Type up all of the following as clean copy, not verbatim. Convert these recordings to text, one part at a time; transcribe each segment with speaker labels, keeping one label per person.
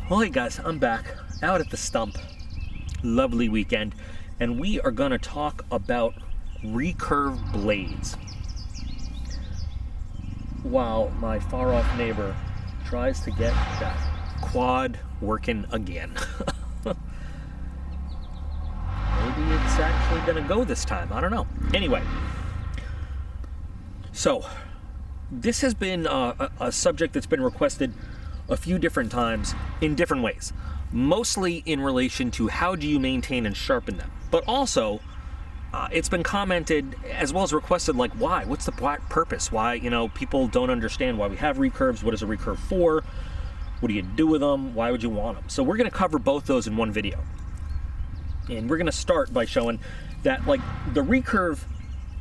Speaker 1: Well, hey guys, I'm back out at the stump. Lovely weekend, and we are going to talk about recurve blades. While my far off neighbor tries to get that quad working again. Maybe it's actually going to go this time. I don't know. Anyway, so this has been a subject that's been requested a few different times in different ways, mostly in relation to how do you maintain and sharpen them, but also it's been commented as well as requested, like, why? What's the purpose? Why, people don't understand why we have recurves. What is a recurve for? What do you do with them? Why would you want them? So we're going to cover both those in one video, and we're going to start by showing that, like, the recurve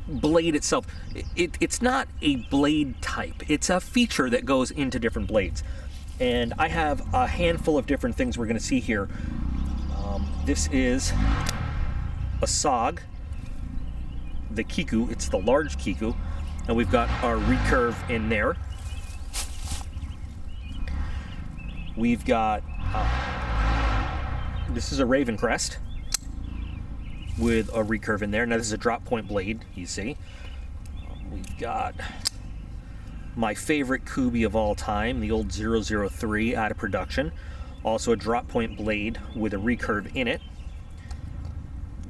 Speaker 1: blade itself, it's not a blade type. It's a feature that goes into different blades. And I have a handful of different things we're going to see here. This is a SOG, the Kiku. It's the large Kiku. And we've got our recurve in there. We've got, this is a Raven Crest with a recurve in there. Now this is a drop point blade, you see. We've got my favorite Kubi of all time, the old 003 out of production. Also a drop point blade with a recurve in it.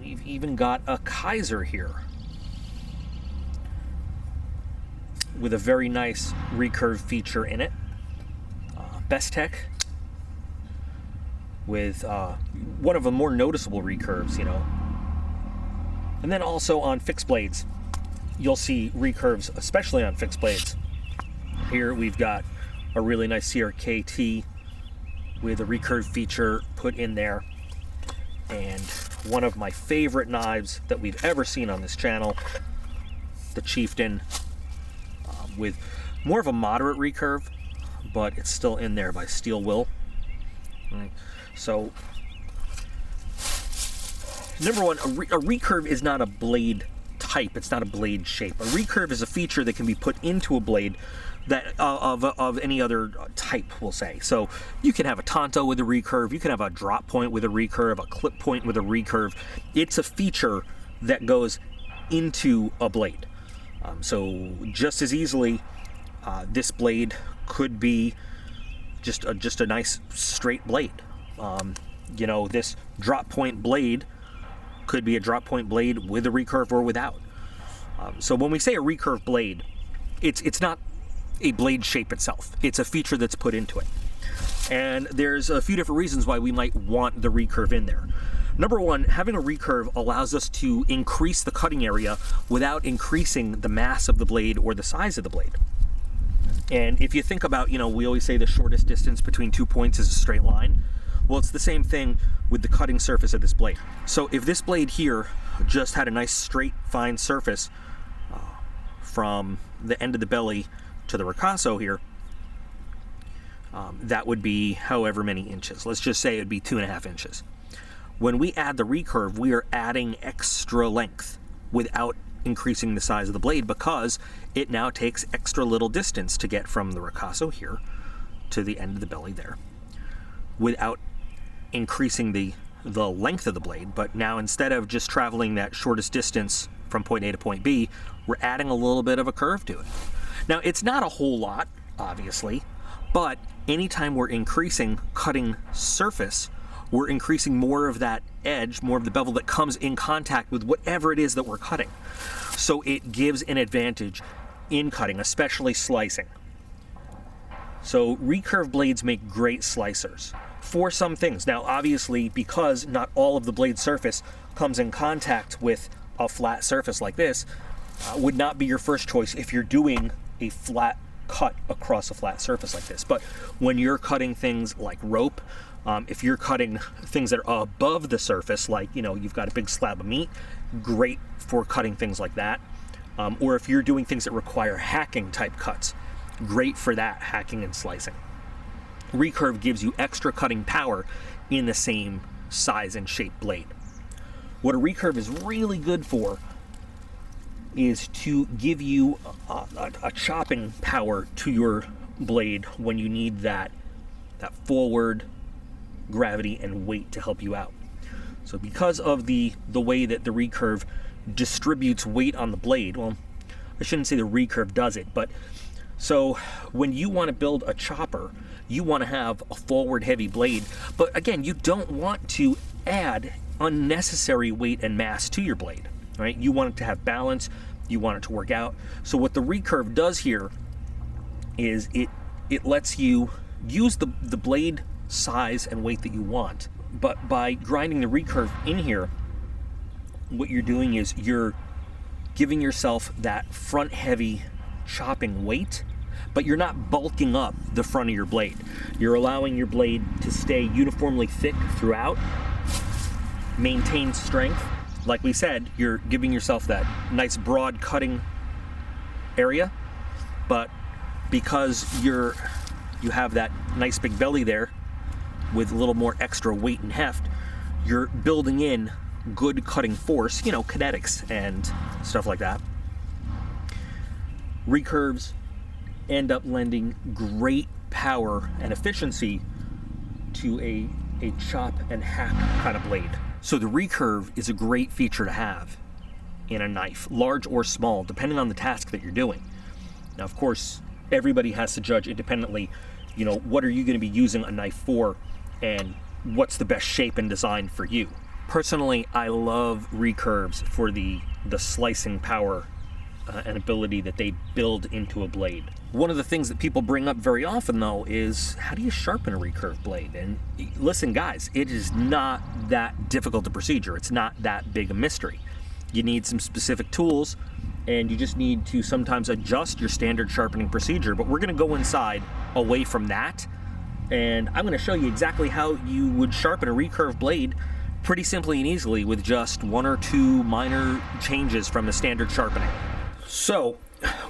Speaker 1: We've even got a Kaiser here with a very nice recurve feature in it. Bestech with one of the more noticeable recurves, And then also on fixed blades, you'll see recurves, especially on fixed blades. Here we've got a really nice CRKT with a recurve feature put in there, and one of my favorite knives that we've ever seen on this channel, the Chieftain, with more of a moderate recurve, but it's still in there by Steel Will. Right. So, number one, a recurve is not a blade type. It's not a blade shape. A recurve is a feature that can be put into a blade that of any other type, we'll say. So you can have a Tonto with a recurve, you can have a drop point with a recurve, a clip point with a recurve. It's a feature that goes into a blade. So just as easily, this blade could be just a nice straight blade. This drop point blade could be a drop point blade with a recurve or without. So when we say a recurve blade, it's not a blade shape itself. It's a feature that's put into it. And there's a few different reasons why we might want the recurve in there. Number one, having a recurve allows us to increase the cutting area without increasing the mass of the blade or the size of the blade. And if you think about, we always say the shortest distance between 2 points is a straight line. Well, it's the same thing with the cutting surface of this blade. So if this blade here just had a nice straight, fine surface from the end of the belly to the ricasso here, that would be however many inches. Let's just say it would be 2.5 inches. When we add the recurve, we are adding extra length without increasing the size of the blade, because it now takes extra little distance to get from the ricasso here to the end of the belly there, without increasing the length of the blade. But now, instead of just traveling that shortest distance from point A to point B, we're adding a little bit of a curve to it. Now, it's not a whole lot, obviously, but anytime we're increasing cutting surface, we're increasing more of that edge, more of the bevel that comes in contact with whatever it is that we're cutting. So it gives an advantage in cutting, especially slicing. So recurve blades make great slicers for some things. Now, obviously, because not all of the blade surface comes in contact with a flat surface like this, would not be your first choice if you're doing a flat cut across a flat surface like this. But when you're cutting things like rope, if you're cutting things that are above the surface, like, you've got a big slab of meat, great for cutting things like that. Or if you're doing things that require hacking type cuts, great for that, hacking and slicing. Recurve gives you extra cutting power in the same size and shape blade. What a recurve is really good for is to give you a chopping power to your blade when you need that forward gravity and weight to help you out. So because of the way that the recurve distributes weight on the blade, well, I shouldn't say the recurve does it, but so when you want to build a chopper, you want to have a forward heavy blade, but again, you don't want to add unnecessary weight and mass to your blade, right? You want it to have balance, you want it to work out. So what the recurve does here is it lets you use the blade size and weight that you want, but by grinding the recurve in here, what you're doing is you're giving yourself that front heavy chopping weight, but you're not bulking up the front of your blade. You're allowing your blade to stay uniformly thick throughout, maintain strength. Like we said, you're giving yourself that nice broad cutting area, but because you have that nice big belly there with a little more extra weight and heft, you're building in good cutting force, you know, kinetics and stuff like that. Recurves end up lending great power and efficiency to a chop and hack kind of blade. So the recurve is a great feature to have in a knife, large or small, depending on the task that you're doing. Now, of course, everybody has to judge independently, you know, what are you going to be using a knife for and what's the best shape and design for you. Personally, I love recurves for the slicing power and ability that they build into a blade. One of the things that people bring up very often, though, is how do you sharpen a recurve blade? And listen, guys, it is not that difficult a procedure. It's not that big a mystery. You need some specific tools, and you just need to sometimes adjust your standard sharpening procedure. But we're going to go inside away from that, and I'm going to show you exactly how you would sharpen a recurve blade pretty simply and easily with just one or two minor changes from the standard sharpening. So,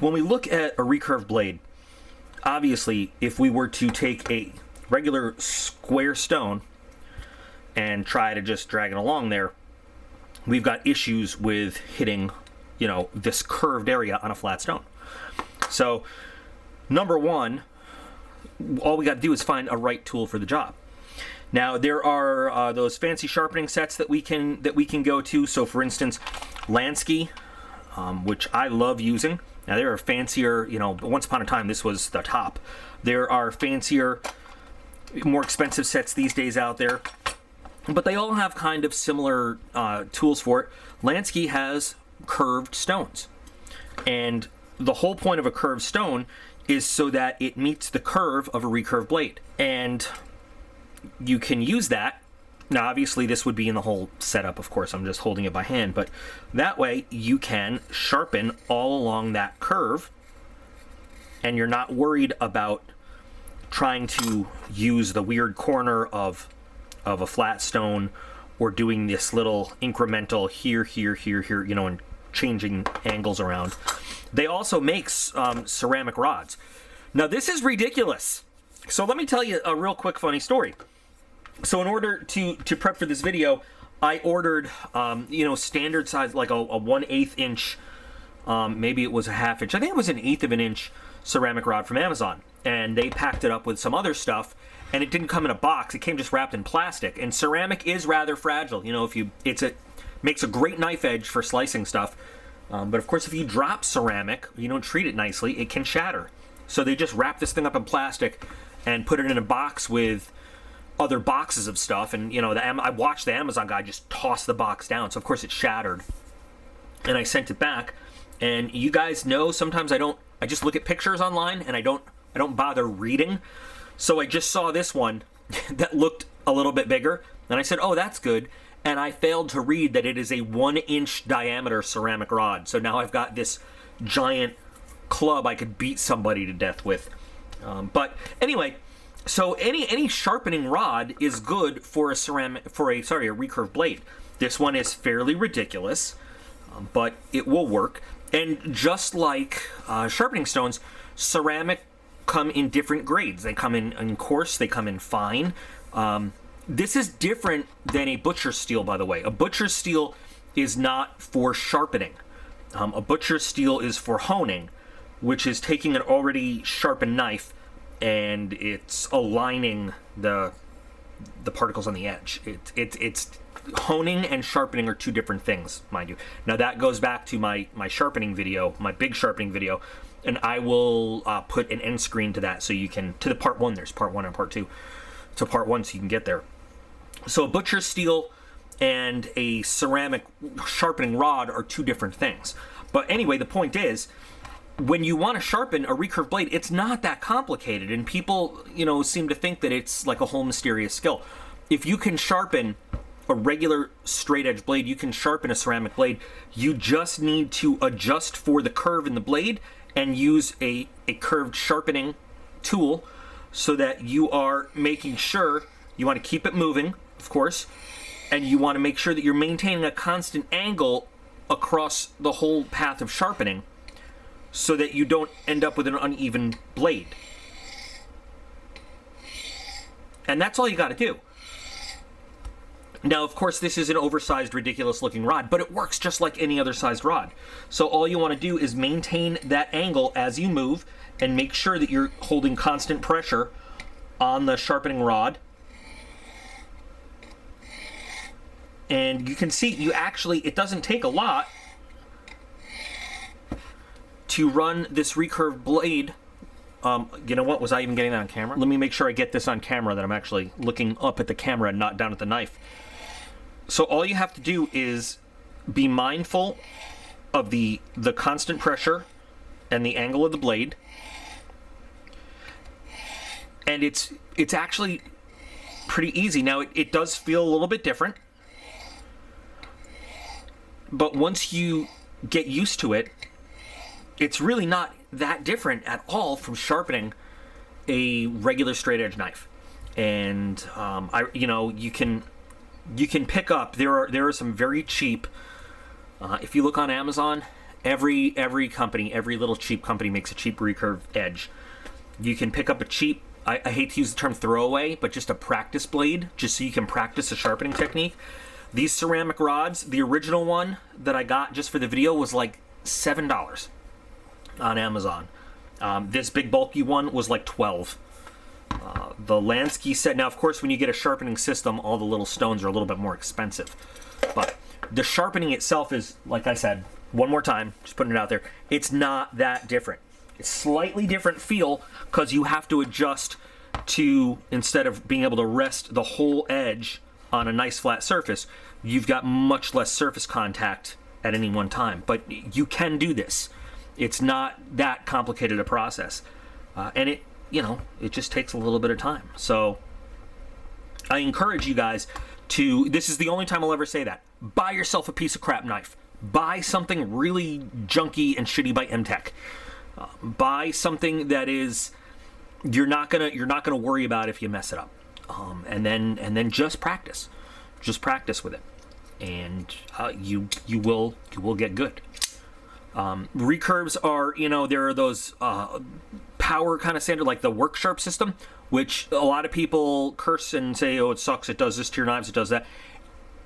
Speaker 1: when we look at a recurve blade, obviously, if we were to take a regular square stone and try to just drag it along there, we've got issues with hitting, you know, this curved area on a flat stone. So, number one, all we got to do is find a right tool for the job. Now, there are those fancy sharpening sets that we can go to. So, for instance, Lansky, which I love using. Now, there are fancier, you know, once upon a time this was the top. There are fancier, more expensive sets these days out there, but they all have kind of similar tools for it. Lansky has curved stones, and the whole point of a curved stone is so that it meets the curve of a recurve blade, and you can use that. Now, obviously, this would be in the whole setup, of course. I'm just holding it by hand, but that way you can sharpen all along that curve, and you're not worried about trying to use the weird corner of a flat stone or doing this little incremental here, you know, and changing angles around. They also make ceramic rods. Now, this is ridiculous. So let me tell you a real quick funny story. So in order to prep for this video, I ordered, you know, standard size, like a 1/8 inch, maybe it was a 1/2 inch. I think it was an 1/8 of an inch ceramic rod from Amazon. And they packed it up with some other stuff, and it didn't come in a box. It came just wrapped in plastic. And ceramic is rather fragile. You know, makes a great knife edge for slicing stuff. But of course, if you drop ceramic, you don't treat it nicely, it can shatter. So they just wrapped this thing up in plastic and put it in a box with other boxes of stuff, and you know, I watched the Amazon guy just toss the box down, so of course it shattered, and I sent it back. And you guys know sometimes I just look at pictures online and I don't bother reading. So I just saw this one that looked a little bit bigger, and I said, oh, that's good, and I failed to read that it is a 1-inch diameter ceramic rod. So now I've got this giant club I could beat somebody to death with. But anyway, so any sharpening rod is good for a recurve blade. This one is fairly ridiculous, but it will work. And just like sharpening stones, ceramic come in different grades. They come in coarse, they come in fine. This is different than a butcher's steel, by the way. A butcher's steel is not for sharpening. A butcher's steel is for honing, which is taking an already sharpened knife and it's aligning the the particles on the edge. It's honing and sharpening are two different things, mind you. Now that goes back to my sharpening video, my big sharpening video, and I will put an end screen to that so you can, to the part 1, there's part 1 and part 2. To part 1 so you can get there. So a butcher's steel and a ceramic sharpening rod are two different things. But anyway, the point is, when you want to sharpen a recurve blade, it's not that complicated, and people, seem to think that it's like a whole mysterious skill. If you can sharpen a regular straight edge blade, you can sharpen a ceramic blade. You just need to adjust for the curve in the blade and use a curved sharpening tool so that you are making sure you want to keep it moving, of course, and you want to make sure that you're maintaining a constant angle across the whole path of sharpening so that you don't end up with an uneven blade. And that's all you got to do. Now, of course, this is an oversized, ridiculous-looking rod, but it works just like any other sized rod. So all you want to do is maintain that angle as you move and make sure that you're holding constant pressure on the sharpening rod. And you can see, it doesn't take a lot to run this recurve blade. You know what? Was I even getting that on camera? Let me make sure I get this on camera, that I'm actually looking up at the camera and not down at the knife. So all you have to do is be mindful of the constant pressure and the angle of the blade. And it's actually pretty easy. Now, it does feel a little bit different, but once you get used to it, it's really not that different at all from sharpening a regular straight edge knife. And you can pick up, there are some very cheap, if you look on Amazon, every company, every little cheap company makes a cheap recurve edge. You can pick up a cheap, I hate to use the term throwaway, but just a practice blade, just so you can practice a sharpening technique. These ceramic rods, the original one that I got just for the video was like $7 on Amazon. This big bulky one was like $12. The Lansky set, now of course when you get a sharpening system, all the little stones are a little bit more expensive. But the sharpening itself is, like I said, one more time, just putting it out there, it's not that different. It's slightly different feel because you have to adjust to, instead of being able to rest the whole edge on a nice flat surface, you've got much less surface contact at any one time. But you can do this. It's not that complicated a process. And it just takes a little bit of time. So I encourage you guys to, this is the only time I'll ever say that, buy yourself a piece of crap knife. Buy something really junky and shitty by M-Tech. Buy something that is, you're not gonna worry about if you mess it up. And then just practice with it, and you will get good. Recurves are, there are those power kind of standard, like the work sharp system, which a lot of people curse and say, oh, it sucks, it does this to your knives, it does that.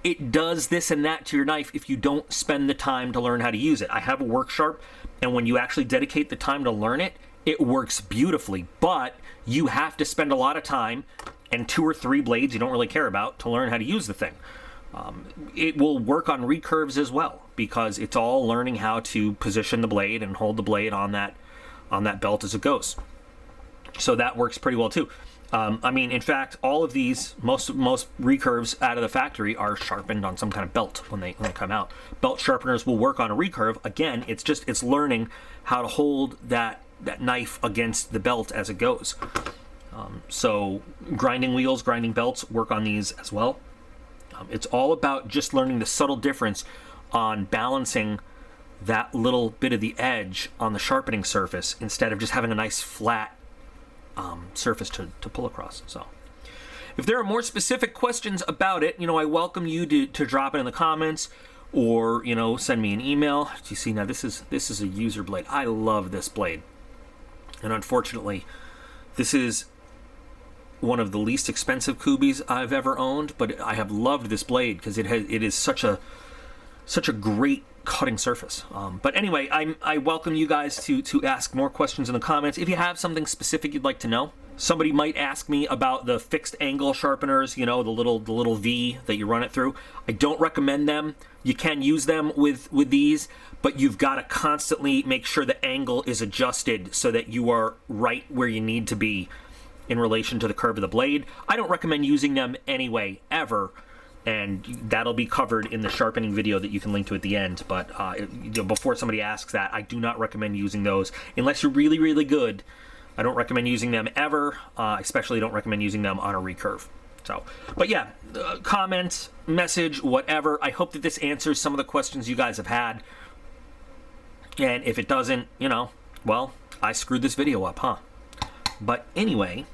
Speaker 1: It does this and that to your knife if you don't spend the time to learn how to use it. I have a work sharp, and when you actually dedicate the time to learn it, it works beautifully, but you have to spend a lot of time and 2 or 3 blades you don't really care about to learn how to use the thing. It will work on recurves as well, because it's all learning how to position the blade and hold the blade on that belt as it goes. So that works pretty well too. In fact, all of these, most recurves out of the factory are sharpened on some kind of belt when they come out. Belt sharpeners will work on a recurve. Again, it's learning how to hold that knife against the belt as it goes. So grinding wheels, grinding belts work on these as well. It's all about just learning the subtle difference on balancing that little bit of the edge on the sharpening surface instead of just having a nice flat surface to pull across. So if there are more specific questions about it, I welcome you to drop it in the comments, or send me an email. You see, now this is a user blade. I love this blade, and unfortunately this is one of the least expensive Kubis I've ever owned, but I have loved this blade because it is such a such a great cutting surface. But anyway, I welcome you guys to ask more questions in the comments. If you have something specific you'd like to know, somebody might ask me about the fixed angle sharpeners, you know, the little V that you run it through. I don't recommend them. You can use them with these, but you've got to constantly make sure the angle is adjusted so that you are right where you need to be in relation to the curve of the blade. I don't recommend using them anyway, ever, and that'll be covered in the sharpening video that you can link to at the end. But before somebody asks that, I do not recommend using those unless you're really, really good. I don't recommend using them ever. Especially don't recommend using them on a recurve. So, but yeah, comment, message, whatever. I hope that this answers some of the questions you guys have had. And if it doesn't, you know, well, I screwed this video up, huh? But anyway,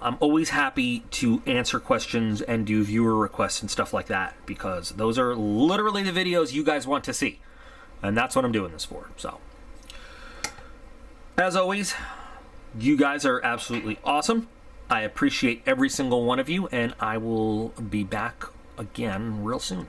Speaker 1: I'm always happy to answer questions and do viewer requests and stuff like that, because those are literally the videos you guys want to see. And that's what I'm doing this for. So, as always, you guys are absolutely awesome. I appreciate every single one of you, and I will be back again real soon.